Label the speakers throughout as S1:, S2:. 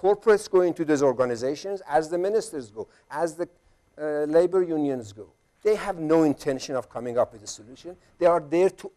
S1: corporates go into those organizations, as the ministers go, as the labor unions go. They have no intention of coming up with a solution. They are there to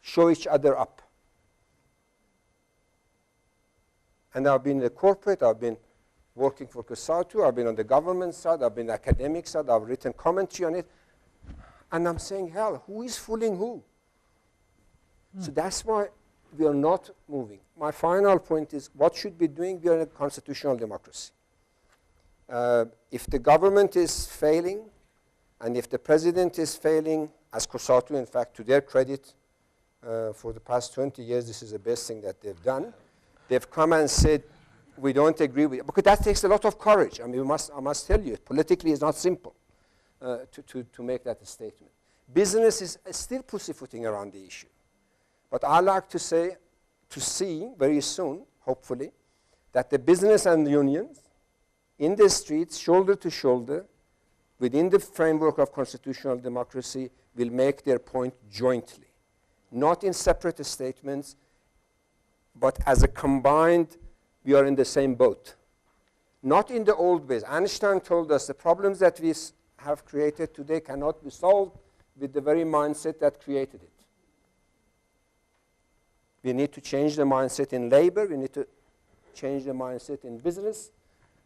S1: show each other up. And I've been in the corporate, I've been working for COSATU, I've been on the government side, I've been on the academic side, I've written commentary on it. And I'm saying, hell, who is fooling who? So that's why we are not moving. My final point is, what should we be doing? We are in a constitutional democracy. If the government is failing, and if the president is failing, as COSATU, in fact, to their credit, for the past 20 years, this is the best thing that they've done. They've come and said, we don't agree with it. Because that takes a lot of courage. I mean, I must tell you, politically it's not simple to make that a statement. Business is still pussyfooting around the issue. But I like to say, to see very soon, hopefully, that the business and the unions in the streets, shoulder to shoulder, within the framework of constitutional democracy, will make their point jointly. Not in separate statements, but as a combined, we are in the same boat. Not in the old ways. Einstein told us the problems that we have created today cannot be solved with the very mindset that created it. We need to change the mindset in labor, we need to change the mindset in business,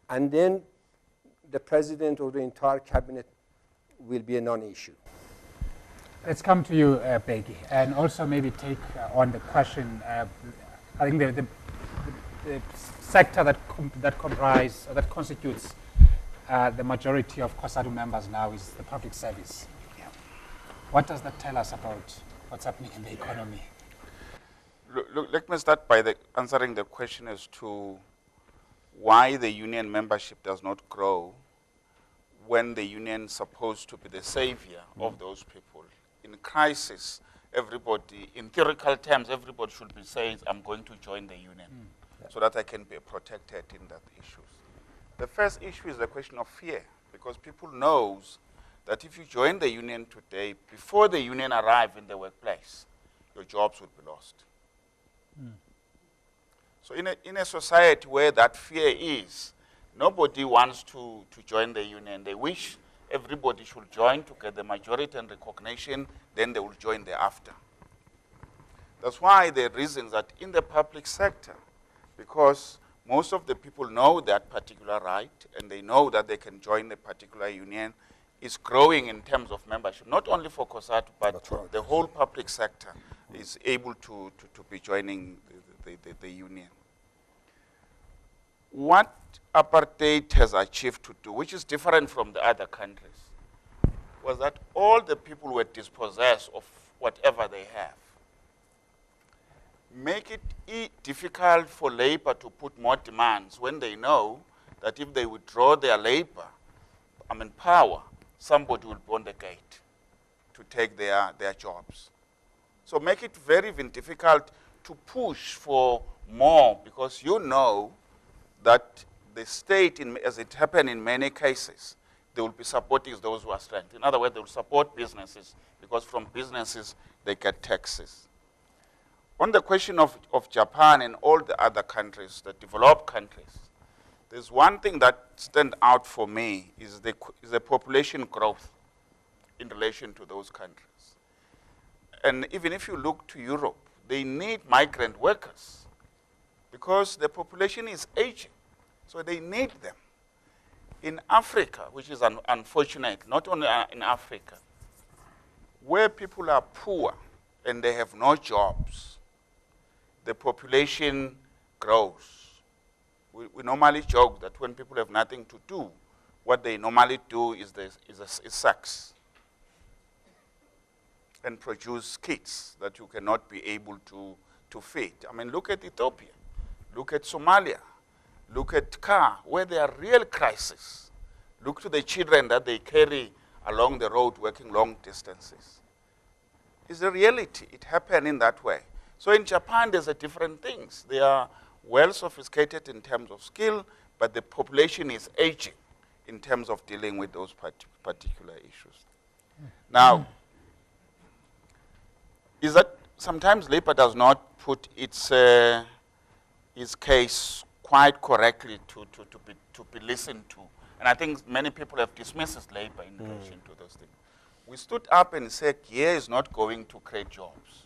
S1: and then the president or the entire cabinet will be a non-issue.
S2: Let's come to you, Bheki, and also maybe take on the question. I think the sector that constitutes the majority of COSATU members now is the public service. Yeah. What does that tell us about what's happening in the economy?
S3: Look, let me start by answering the question as to why the union membership does not grow when the union is supposed to be the savior of those people. In crisis, everybody, in theoretical terms, everybody should be saying, I'm going to join the union so that I can be protected in that issues. The first issue is the question of fear, because people knows that if you join the union today, before the union arrive in the workplace, your jobs will be lost. So in a society where that fear is, nobody wants to join the union. They wish everybody should join to get the majority and recognition, then they will join thereafter. That's why the reasons that in the public sector, because most of the people know that particular right, and they know that they can join the particular union, is growing in terms of membership, not only for COSATU, but right. The whole public sector is able to be joining the union. What apartheid has achieved to do, which is different from the other countries, was that all the people were dispossessed of whatever they have. Make it difficult for labor to put more demands when they know that if they withdraw their labor, power, somebody will be on the gate to take their jobs. So make it very, very difficult to push for more, because you know that the state, as it happened in many cases, they will be supporting those who are strength. In other words, they will support businesses, because from businesses they get taxes. On the question of Japan and all the other countries, the developed countries, there's one thing that stands out for me is the population growth in relation to those countries. And even if you look to Europe, they need migrant workers because the population is aging, so they need them. In Africa, which is unfortunate, not only in Africa, where people are poor and they have no jobs, the population grows. We normally joke that when people have nothing to do, what they normally do is sex and produce kids that you cannot be able to feed. Look at Ethiopia, look at Somalia, look at Kar, where there are real crises. Look to the children that they carry along the road working long distances. It's a reality. It happened in that way. So in Japan, there's a different things. They are well sophisticated in terms of skill, but the population is aging in terms of dealing with those particular issues. Now, is that sometimes labor does not put its case quite correctly to be listened to. And I think many people have dismissed labor in relation to those things. We stood up and said, Gear is not going to create jobs.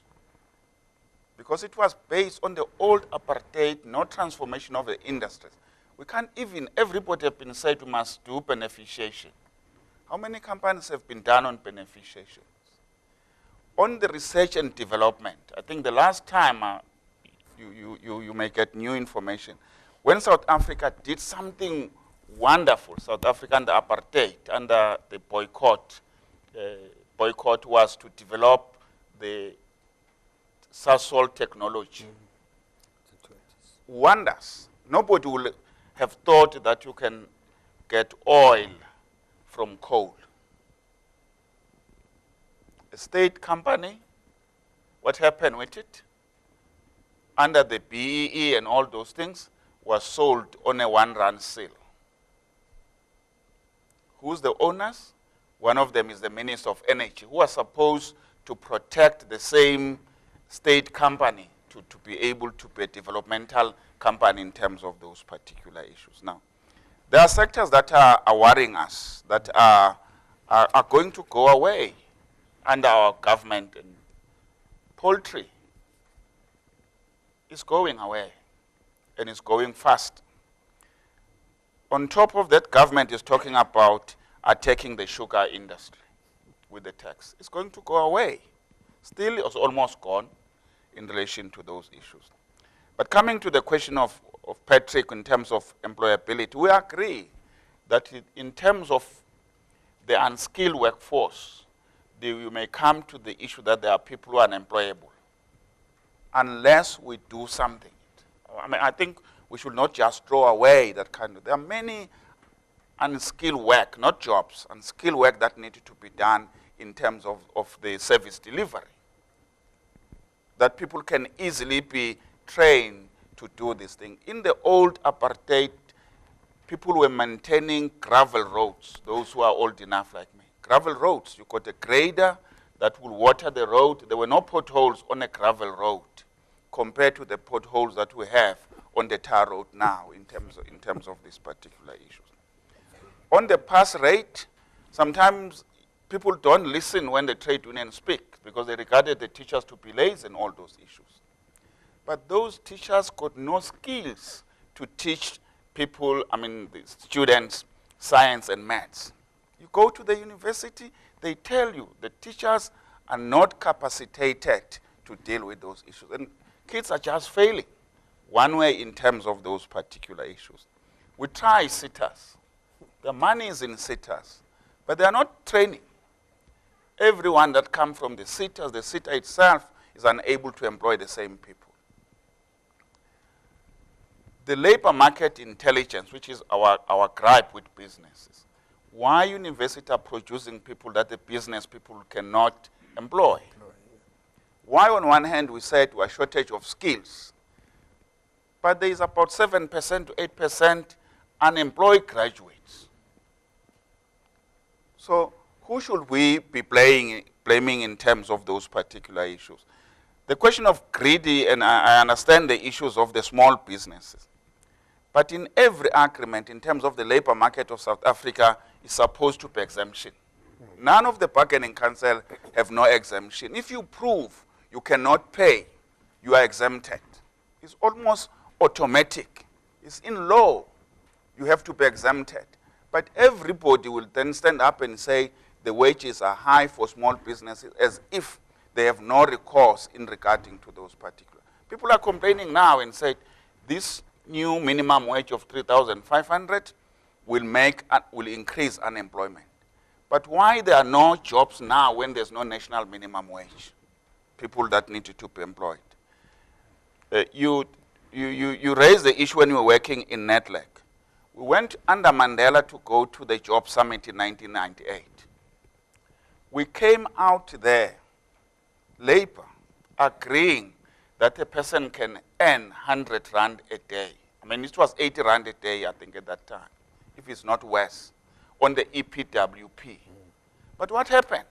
S3: Because it was based on the old apartheid, no transformation of the industries. We can't even, everybody has been said we must do beneficiation. How many companies have been done on beneficiation? On the research and development, I think the last time you may get new information. When South Africa did something wonderful, South Africa under apartheid, under the boycott was to develop the Sasol technology. Wonders. Nobody will have thought that you can get oil from coal. A state company, what happened with it? Under the BEE and all those things, was sold on a one-rand sale. Who's the owners? One of them is the Minister of Energy, who was supposed to protect the same state company to be able to be a developmental company in terms of those particular issues. Now, there are sectors that are worrying us, that are going to go away under our government. And poultry is going away, and it's going fast. On top of that, government is talking about attacking the sugar industry with the tax. It's going to go away. Still, it's almost gone in relation to those issues. But coming to the question of Patrick in terms of employability, we agree that in terms of the unskilled workforce, you may come to the issue that there are people who are unemployable unless we do something. I mean, I think we should not just throw away that kind of, there are many unskilled work, not jobs, unskilled work that needed to be done in terms of the service delivery. That people can easily be trained to do this thing. In the old apartheid, people were maintaining gravel roads, those who are old enough like me. Gravel roads, you got a grader that will water the road. There were no potholes on a gravel road compared to the potholes that we have on the tar road now in terms of these particular issues. On the pass rate, sometimes people don't listen when the trade unions speak because they regarded the teachers to be lazy and all those issues. But those teachers got no skills to teach people, the students, science and maths. You go to the university, they tell you the teachers are not capacitated to deal with those issues. And kids are just failing one way in terms of those particular issues. We try SETAs. The money is in SETAs, but they are not training. Everyone that comes from the SETA itself is unable to employ the same people. The labor market intelligence, which is our gripe with businesses. Why universities are producing people that the business people cannot employ? Why on one hand we said we are shortage of skills, but there is about 7% to 8% unemployed graduates. So who should we be blaming in terms of those particular issues? The question of greedy, and I understand the issues of the small businesses, but in every agreement in terms of the labor market of South Africa is supposed to be exemption. None of the bargaining council have no exemption. If you prove you cannot pay, you are exempted. It's almost automatic. It's in law. You have to be exempted. But everybody will then stand up and say the wages are high for small businesses as if they have no recourse in regarding to those particular. People are complaining now and say this new minimum wage of 3,500 will increase unemployment. But why there are no jobs now when there's no national minimum wage? People that needed to be employed. You raised the issue when you were working in NEDLAC. We went under Mandela to go to the job summit in 1998. We came out there, labor, agreeing that a person can earn 100 rand a day. It was 80 rand a day, I think, at that time, if it's not worse, on the EPWP. But what happened?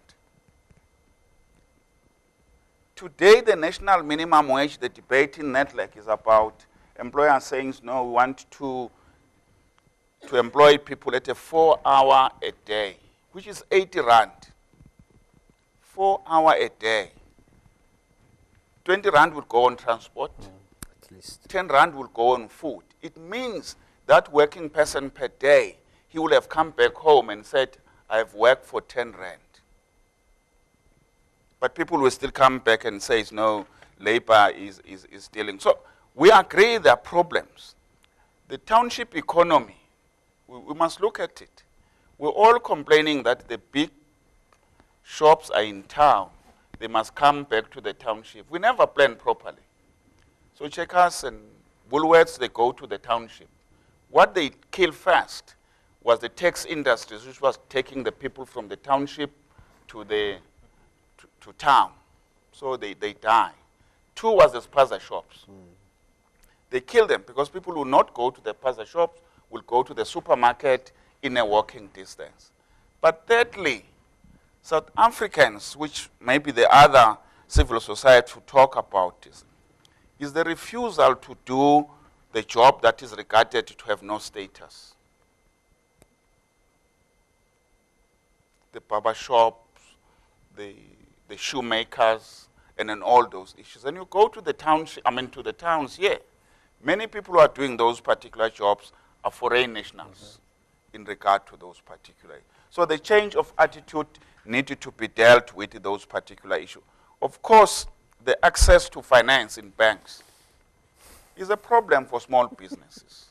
S3: Today, the national minimum wage, the debate in NEDLAC is about employer saying, no, we want to employ people at a 4-hour a day, which is 80 rand. 4 hour a day. 20 rand will go on transport.
S1: At least.
S3: 10 rand will go on food. It means that working person per day, he will have come back home and said, I have worked for 10 rand. But people will still come back and say, no, labor is stealing. So we agree there are problems. The township economy, we must look at it. We're all complaining that the big shops are in town. They must come back to the township. We never plan properly. So Checkers and Woolworths, they go to the township. What they killed first was the tax industries, which was taking the people from the township to town. So they die. 2 was the spaza shops. They killed them because people will not go to the spaza shops, will go to the supermarket in a walking distance. But thirdly, South Africans, which maybe the other civil society to talk about this, is the refusal to do the job that is regarded to have no status. The barber shops, the shoemakers, and then all those issues. And you go to the township, to the towns here, many people who are doing those particular jobs are foreign nationals in regard to those particular. So the change of attitude needed to be dealt with those particular issues. Of course, the access to finance in banks is a problem for small businesses.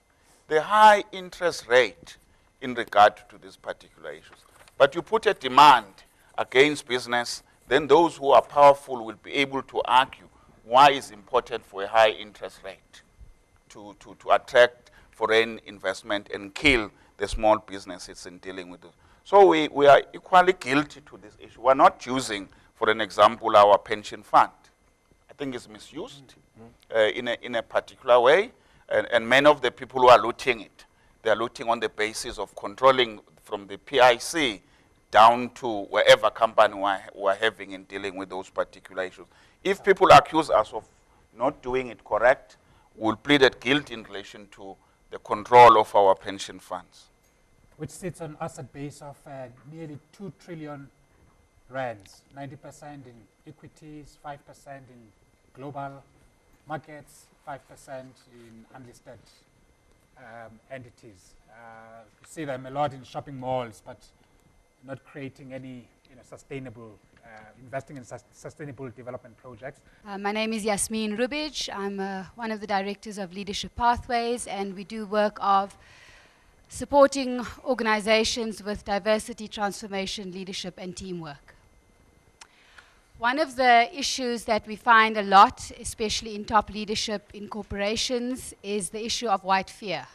S3: The high interest rate in regard to these particular issues. But you put a demand against business, then those who are powerful will be able to argue why it's important for a high interest rate to attract foreign investment and kill the small businesses in dealing with it. So we are equally guilty to this issue. We're not using, for an example, our pension fund. I think it's misused in a particular way, and many of the people who are looting it, they are looting on the basis of controlling from the PIC down to wherever company we're having in dealing with those particular issues. If people accuse us of not doing it correct, we'll plead at guilt in relation to the control of our pension funds.
S2: Which sits on asset base of nearly 2 trillion rands, 90% in equities, 5% in global markets, 5% in unlisted entities. You see them a lot in shopping malls, but not creating any sustainable, investing in sustainable development projects.
S4: My name is Yasmin Rubij. I'm one of the directors of Leadership Pathways, and we do work of supporting organizations with diversity, transformation, leadership, and teamwork. One of the issues that we find a lot, especially in top leadership in corporations, is the issue of white fear.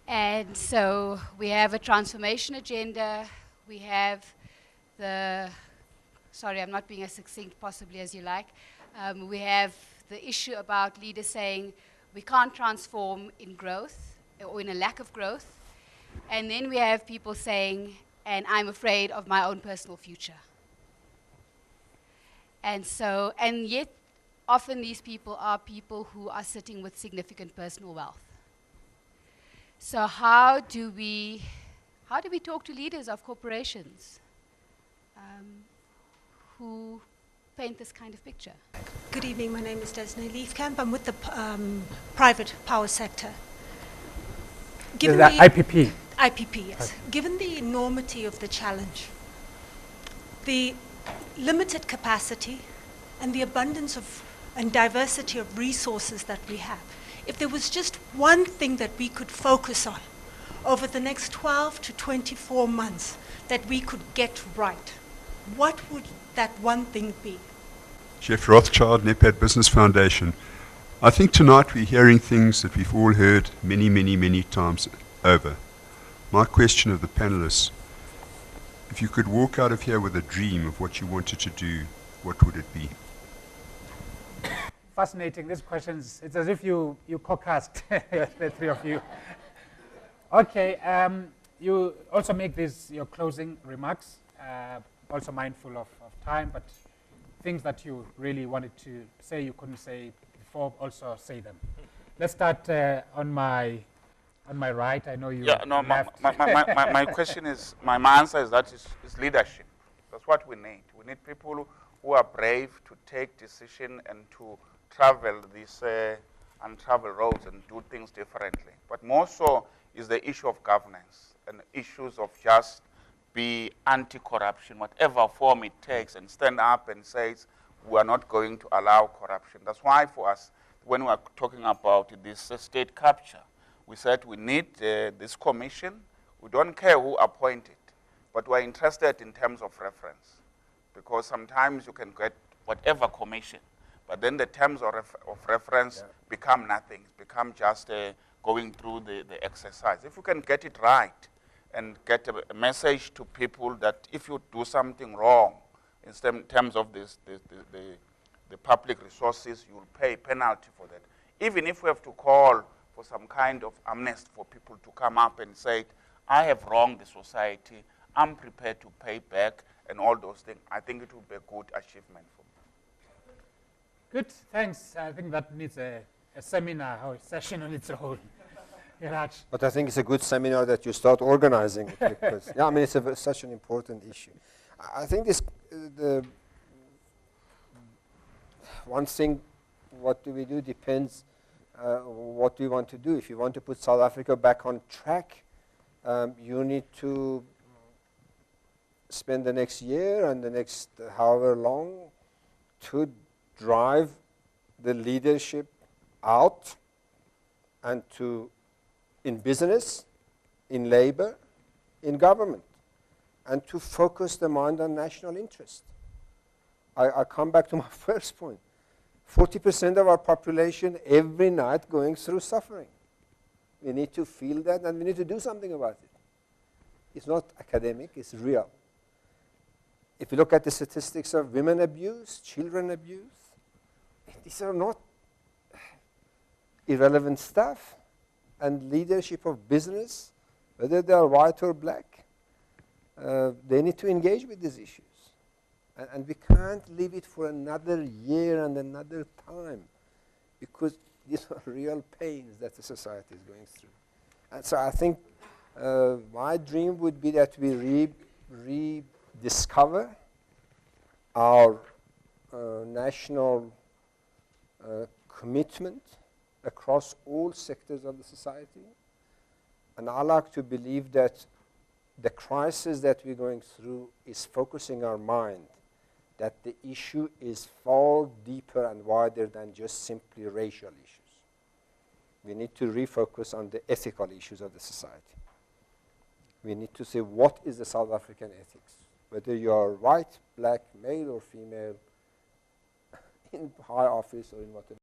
S4: And so we have a transformation agenda. We have sorry, I'm not being as succinct possibly as you like. We have the issue about leaders saying we can't transform in growth or in a lack of growth. And then we have people saying, and I'm afraid of my own personal future. And yet often these people are people who are sitting with significant personal wealth. So how do we talk to leaders of corporations who paint this kind of picture?
S5: Good evening, my name is Desney Leafcamp. I'm with the private power sector.
S2: Given the IPP.
S5: IPP, yes. Given the enormity of the challenge, the limited capacity and the abundance of and diversity of resources that we have, if there was just one thing that we could focus on over the next 12 to 24 months that we could get right, what would that one thing be?
S6: Jeff Rothschild, NEPAD Business Foundation. I think tonight we're hearing things that we've all heard many, many, many times over. My question of the panelists, if you could walk out of here with a dream of what you wanted to do, what would it be?
S2: Fascinating, these questions. It's as if you co-cast the three of you. Okay, you also make your closing remarks, also mindful of time, but things that you really wanted to say you couldn't say before, also say them. let's start on my right. I know you
S3: Yeah, no,
S2: left.
S3: my question is, my answer is that is leadership. That's what we need. We need people who are brave to take decision and to travel these untraveled roads and do things differently. But more so is the issue of governance and issues of just be anti-corruption, whatever form it takes, and stand up and say, we are not going to allow corruption. That's why for us, when we are talking about this state capture, we said we need this commission. We don't care who appoints it, but we're interested in terms of reference. Because sometimes you can get whatever commission, but then the terms of reference become nothing. Become just going through the exercise. If you can get it right and get a message to people that if you do something wrong in terms of the public resources, you'll pay penalty for that. Even if we have to call for some kind of amnesty for people to come up and say, I have wronged the society, I'm prepared to pay back, and all those things, I think it would be a good achievement for me.
S2: Good, thanks. I think that needs a seminar or a session on its own. Iraj.
S1: But I think it's a good seminar that you start organizing it because, yeah, I mean, it's such an important issue. I think this, the one thing, what do we do depends what do you want to do. If you want to put South Africa back on track, you need to spend the next year and the next however long to drive the leadership out and to, in business, in labor, in government, and to focus the mind on national interest. I come back to my first point. 40% of our population every night going through suffering. We need to feel that and we need to do something about it. It's not academic, it's real. If you look at the statistics of women abuse, children abuse, these are not irrelevant stuff. And leadership of business, whether they are white or black, they need to engage with these issues. And we can't leave it for another year and another time because these are real pains that the society is going through. And so I think my dream would be that we rediscover our national commitment across all sectors of the society. And I like to believe that the crisis that we're going through is focusing our mind that the issue is far deeper and wider than just simply racial issues. We need to refocus on the ethical issues of the society. We need to say, what is the South African ethics? Whether you are white, black, male or female, in high office or in whatever.